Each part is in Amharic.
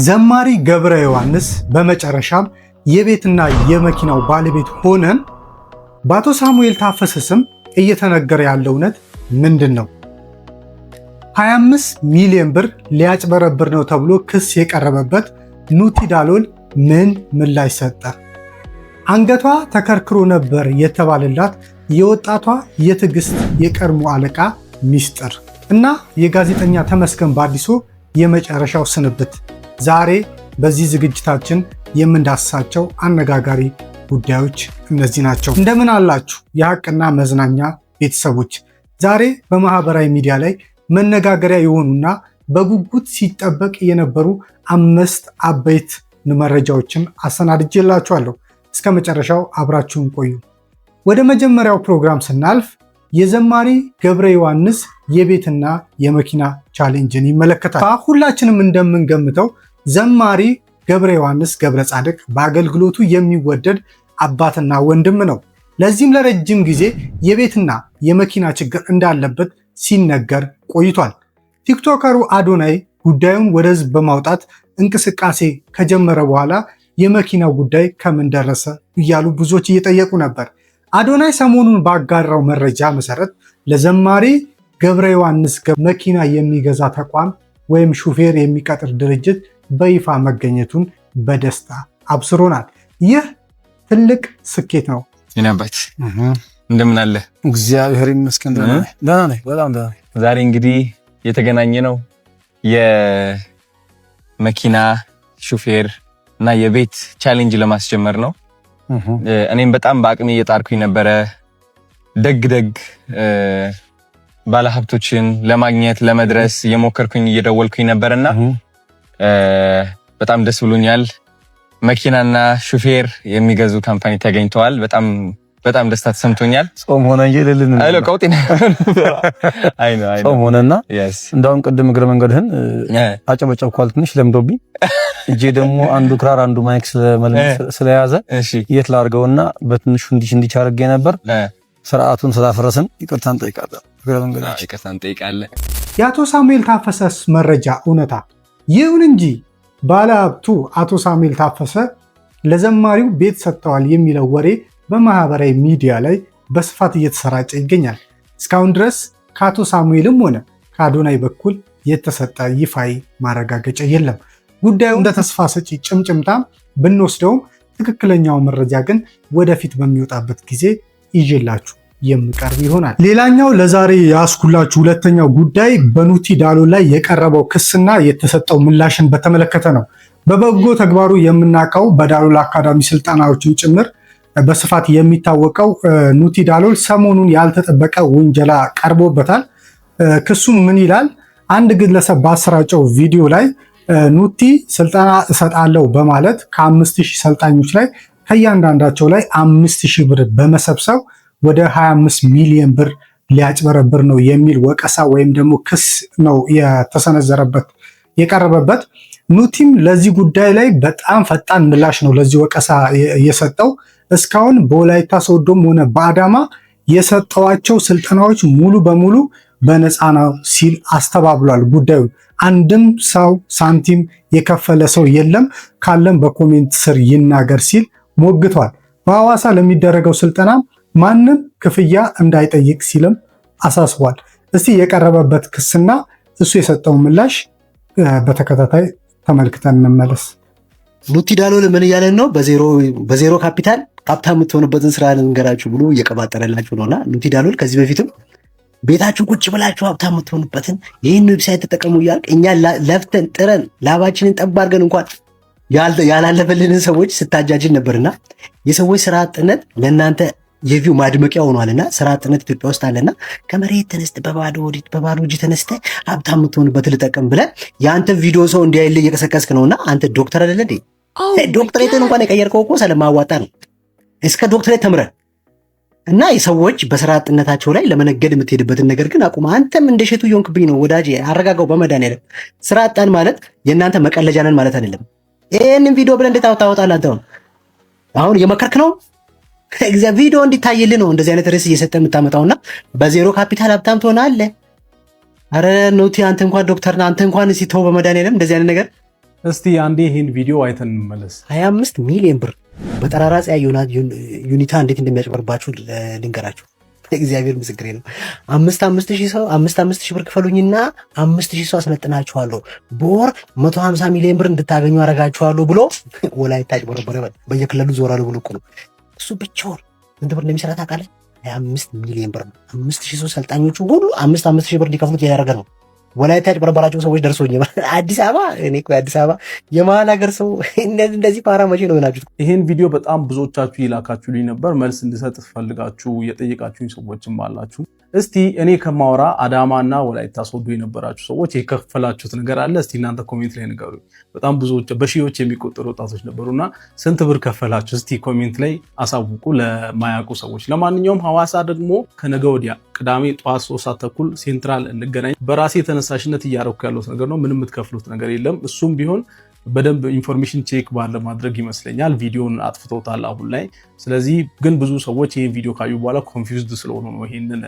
ዘማሪ ገብረ ዮሐንስ በመጨረሻም የቤትና የመኪናው ባለቤት ሆነን በአቶ ሳሙኤል ታፈሰ ስም እየተነገረ ያለው እውነት ምንድን ነው? 25 ሚሊዮን ብር ሊያጭበረብር ነው ተብሎ ክስ የቀረበበት ኑቲ ዳሎል ምን ምላሽ ሰጠ? አንገቷ ተከርክሮ ነበር የተባለላት የወጣቷ የትዕግስት የቀድሞ አለቃ ሚስጥር እና የጋዜጠኛ ተመስገን በአዲሱ የመጨረሻው ስንብት ዛሬ በዚህ ዝግጅታችን የምንዳስሳቸው አነጋጋሪ ጉዳዮች እነዚህ ናቸው። እንደምን አላችሁ የሐቅና መዝናኛ ቤተሰቦች? ዛሬ በማህበራዊ ሚዲያ ላይ መነጋገሪያ የሆኑና በጉጉት ሲጠበቅ የነበሩ 5 አበይት መረጃዎችን አሰናድጄላችኋለሁ። እስከ መጨረሻው አብራችሁን ቆዩ። ወደ መጀመሪያው ፕሮግራም ስናልፍ የዘማሪ ገብረ ዮሐንስ የቤትና የመኪና ቻሌንጅን ይመለከታል። ሁላችንም እንደምንገምተው ዘማሪ ገብረ ዮሐንስ ገብረ ጻድቅ በአገልግሎቱ የሚወደድ አባትና ወንድም ነው። ለዚህም ለረጅም ጊዜ የቤትና የመኪና ችግር እንዳለበት ሲነገር ቆይቷል። ቲክቶከሩ አዶናይ ጉዳዩን ወደ ህዝብ በማውጣት እንቅስቃሴ ከጀመረ በኋላ የመኪናው ጉዳይ ከምን ደረሰ እያሉ ብዙዎች እየጠየቁ ነበር። አዶናይ ሰሞኑን ባጋራው መረጃ መሰረት ለዘማሪ ገብረ ዮሐንስ መኪና የሚገዛ ተቋም ወይም ሹፌር የሚቀጥር ድርጅት በይፋ መገኘቱን በደስታ አብስሮናል። ይህ ትልቅ ስኬት ነው። ይናባት እንደምን አለ? እግዚአብሔር ይመስገን ደህና ነኝ፣ በጣም ደህና ነኝ። ዛሬ እንግዲህ የተገናኘ ነው የመኪና ሹፌር እና የቤት ቻሌንጅ ለማስጀመር ነው። እኔም በጣም በአቅሜ እየጣርኩኝ ነበረ ደግ ባለሀብቶችን ለማግኘት ለመድረስ እየሞከርኩኝ እየደወልኩኝ ነበርና በጣም ደስ ብሎኛል። መኪናና ሹፌር የሚገዙ ካምፓኒ ተገኝተዋል። በጣም ደስታ ተሰምቶኛል። ጾም ሆነ እንጂ ለልን አይሎ ቀውጢና አይኖ ጾም ሆነና እንዳውም ቅድም እግረ መንገድህን አጨበጨብኳል ትንሽ ለምዶብኝ እጄ ደግሞ አንዱ ክራር አንዱ ማይክ ስለያዘ የት ላድርገውና በትንሹ እንዲህ አድርጌ ነበር። ስርዓቱን ስላፈረስን ይቅርታ እንጠይቃለን። ይቅርታ እንጠይቃለን። የአቶ ሳሙኤል ታፈሰስ መረጃ እውነታ ይሁን እንጂ ባለሀብቱ አቶ ሳሙኤል ታፈሰ ለዘማሪው ቤት ሰጥተዋል የሚለው ወሬ በማህበራዊ ሚዲያ ላይ በስፋት እየተሰራጨ ይገኛል። እስካሁን ድረስ ከአቶ ሳሙኤልም ሆነ ከአዶናይ በኩል የተሰጠ ይፋዊ ማረጋገጫ የለም። ጉዳዩ እንደ ተስፋ ሰጪ ጭምጭምታም ብንወስደውም ትክክለኛው መረጃ ግን ወደፊት በሚወጣበት ጊዜ ይዤላችሁ የምቀርብ ይሆናል። ሌላኛው ለዛሬ ያስኩላችሁ ሁለተኛው ጉዳይ በኑቲ ዳሎል ላይ የቀረበው ክስና የተሰጠው ምላሽን በተመለከተ ነው። በበጎ ተግባሩ የምናውቀው በዳሎል አካዳሚ ስልጠናዎችን ጭምር በስፋት የሚታወቀው ኑቲ ዳሎል ሰሞኑን ያልተጠበቀ ውንጀላ ቀርቦበታል። ክሱም ምን ይላል? አንድ ግለሰብ ባሰራጨው ቪዲዮ ላይ ኑቲ ስልጠና እሰጣለሁ በማለት ከ5000 ሰልጣኞች ላይ ከእያንዳንዳቸው ላይ 5000 ብር በመሰብሰብ ወደ 25 ሚሊዮን ብር ሊያጭበረብር ነው የሚል ወቀሳ ወይም ደግሞ ክስ ነው የቀረበበት። ኑቲም ለዚህ ጉዳይ ላይ በጣም ፈጣን ምላሽ ነው ለዚህ ወቀሳ የሰጠው። እስካሁን በወላይታ ሶዶም ሆነ በአዳማ የሰጠዋቸው ስልጠናዎች ሙሉ በሙሉ በነፃ ነው ሲል አስተባብሏል። ጉዳዩን አንድም ሰው ሳንቲም የከፈለ ሰው የለም፣ ካለም በኮሜንት ስር ይናገር ሲል ሞግቷል። በሐዋሳ ለሚደረገው ስልጠና ማንም ክፍያ እንዳይጠይቅ ሲልም አሳስቧል። እስቲ የቀረበበት ክስና እሱ የሰጠው ምላሽ በተከታታይ ተመልክተን እንመለስ። ኑቲ ዳሎል ምን እያለን ነው? በዜሮ ካፒታል ሀብታም የምትሆንበትን ስራ ልንገራችሁ ብሎ እየቀባጠረላችሁ ነውና ኑቲ ዳሎል ከዚህ በፊትም ቤታችሁ ቁጭ ብላችሁ ሀብታም የምትሆኑበትን ይህን ዌብሳይት ተጠቀሙ እያልክ እኛ ለፍተን ጥረን ላባችንን ጠብ አድርገን እንኳን ያላለፈልንን ሰዎች ስታጃጅን ነበርና የሰዎች ስራ አጥነት ለእናንተ የቪው ማድመቂያ ሆኗልና ስራ አጥነት ኢትዮጵያ ውስጥ አለና ከመሬት ተነስተ በባዶ እጅ ተነስተ ሀብታም የምትሆንበትን ልጠቀም ብለህ የአንተ ቪዲዮ ሰው እንዲያይልህ እየቀሰቀስክ ነውና አንተ ዶክተር አይደለ እንዴ? ዶክተሬትን እንኳን የቀየርከው እኮ ስለማዋጣ ነው። እስከ ዶክተሬት ተምረህ እና የሰዎች በስራ አጥነታቸው ላይ ለመነገድ የምትሄድበትን ነገር ግን አቁም። አንተም እንደሸቱ እየሆንክብኝ ነው ወዳጄ፣ አረጋጋው በመድኃኒዓለም። ስራ አጣን ማለት የእናንተ መቀለጃ ነን ማለት አይደለም። ይህንን ቪዲዮ ብለህ እንዴት ታወጣለህ? አሁን እየመከርክ ነው። ቪዲዮ እንዲታይልህ ነው እንደዚህ አይነት ርዕስ እየሰጠ የምታመጣውና በዜሮ ካፒታል ሀብታም ትሆናለህ። አረ ኑቲ አንተ እንኳን ዶክተር ነህ፣ አንተ እንኳን ሲተው በመድኃኒዓለም እንደዚህ አይነት ነገር እስቲ አንዴ ይህን ቪዲዮ አይተን እንመለስ። 25 ሚሊዮን ብር በጠራራ ፀሐይ ዩኒታ እንዴት እንደሚያጭበርባችሁ ልንገራችሁ። እግዚአብሔር ምስክሬ ነው። 5 ሺህ ብር ክፈሉኝና 5,000 ሰው አስመጥናችኋለሁ፣ በወር 150 ሚሊዮን ብር እንድታገኙ አረጋችኋለሁ ብሎ ወላይታ አጭበረበረ። በየክልሉ ዞራሉ ብሎ እኮ ነው። እሱ ብቻውን ስንት ብር እንደሚሰራ ታውቃለህ? 25 ሚሊዮን ብር ነው። 5,000 ሰው ሰልጣኞቹ ሁሉ 5,000 ብር እንዲከፍሉት ያደረገ ነው። ወላይታ ያጭበረበራቸው ሰዎች ደርሶኝ አዲስ አበባ እኔ እኮ አዲስ አበባ የመሀል ሀገር ሰው እንደዚህ ፓራ መቼ ነው የሆናችሁት? ይሄን ቪዲዮ በጣም ብዙዎቻችሁ ይላካችሁልኝ ነበር። መልስ እንድሰጥ ፈልጋችሁ የጠየቃችሁኝ ሰዎችም አላችሁ። እስቲ እኔ ከማወራ አዳማና ወላይታ ሶዶ የነበራችሁ ሰዎች የከፈላችሁት ነገር አለ? እስቲ እናንተ ኮሜንት ላይ ንገሩኝ። በጣም ብዙዎች በሺዎች የሚቆጠሩ ወጣቶች ነበሩና ስንት ብር ከፈላችሁ? እስቲ ኮሜንት ላይ አሳውቁ ለማያውቁ ሰዎች። ለማንኛውም ሐዋሳ ደግሞ ከነገ ወዲያ ቅዳሜ ጠዋት 3 ሰዓት ተኩል ሴንትራል እንገናኝ። በራሴ ተነሳሽነት እያደረኩ ያለሁት ነገር ነው። ምንም የምትከፍሉት ነገር የለም። እሱም ቢሆን በደንብ ኢንፎርሜሽን ቼክ ባለ ማድረግ ይመስለኛል። ቪዲዮን አጥፍቶታል አሁን ላይ። ስለዚህ ግን ብዙ ሰዎች ይሄን ቪዲዮ ካዩ በኋላ ኮንፊውዝድ ስለሆኑ ነው ይሄንን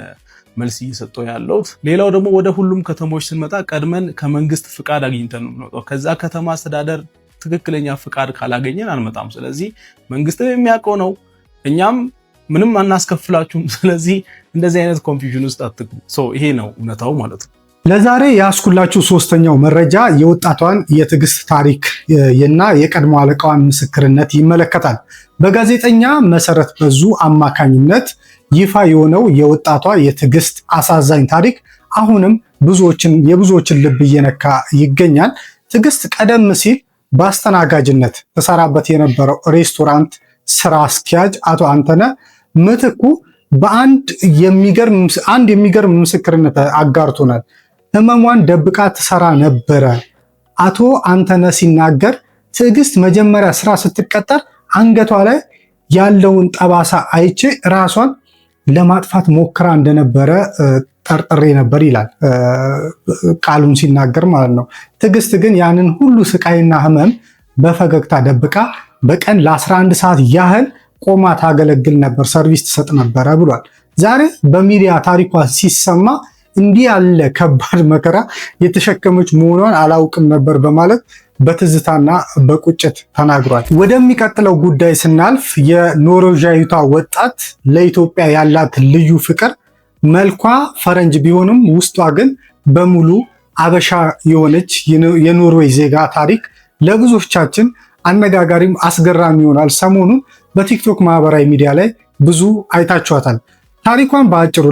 መልስ እየሰጠው ያለሁት። ሌላው ደግሞ ወደ ሁሉም ከተሞች ስንመጣ ቀድመን ከመንግስት ፍቃድ አግኝተን ነው የምንወጣው። ከዛ ከተማ አስተዳደር ትክክለኛ ፍቃድ ካላገኘን አንመጣም። ስለዚህ መንግስት የሚያውቀው ነው፣ እኛም ምንም አናስከፍላችሁም። ስለዚህ እንደዚህ አይነት ኮንፊውዥን ውስጥ አትግቡ። ይሄ ነው እውነታው ማለት ነው። ለዛሬ ያስኩላችሁ ሶስተኛው መረጃ የወጣቷን የትዕግስት ታሪክ እና የቀድሞ አለቃዋን ምስክርነት ይመለከታል። በጋዜጠኛ መሰረት በዙ አማካኝነት ይፋ የሆነው የወጣቷ የትዕግስት አሳዛኝ ታሪክ አሁንም የብዙዎችን ልብ እየነካ ይገኛል። ትዕግስት ቀደም ሲል በአስተናጋጅነት ተሰራበት የነበረው ሬስቶራንት ስራ አስኪያጅ አቶ አንተነህ ምትኩ በአንድ የሚገርም ምስክርነት አጋርቶናል። ህመሟን ደብቃ ትሰራ ነበረ። አቶ አንተነህ ሲናገር ትዕግስት መጀመሪያ ስራ ስትቀጠር አንገቷ ላይ ያለውን ጠባሳ አይቼ ራሷን ለማጥፋት ሞክራ እንደነበረ ጠርጥሬ ነበር ይላል ቃሉን ሲናገር ማለት ነው። ትዕግስት ግን ያንን ሁሉ ስቃይና ህመም በፈገግታ ደብቃ በቀን ለ11 ሰዓት ያህል ቆማ ታገለግል ነበር፣ ሰርቪስ ትሰጥ ነበረ ብሏል። ዛሬ በሚዲያ ታሪኳ ሲሰማ እንዲህ ያለ ከባድ መከራ የተሸከመች መሆኗን አላውቅም ነበር በማለት በትዝታና በቁጭት ተናግሯል። ወደሚቀጥለው ጉዳይ ስናልፍ የኖርዌዣዊቷ ወጣት ለኢትዮጵያ ያላት ልዩ ፍቅር፣ መልኳ ፈረንጅ ቢሆንም ውስጧ ግን በሙሉ አበሻ የሆነች የኖርዌይ ዜጋ ታሪክ ለብዙዎቻችን አነጋጋሪም አስገራሚ ይሆናል። ሰሞኑን በቲክቶክ ማህበራዊ ሚዲያ ላይ ብዙ አይታችኋታል። ታሪኳን በአጭሩ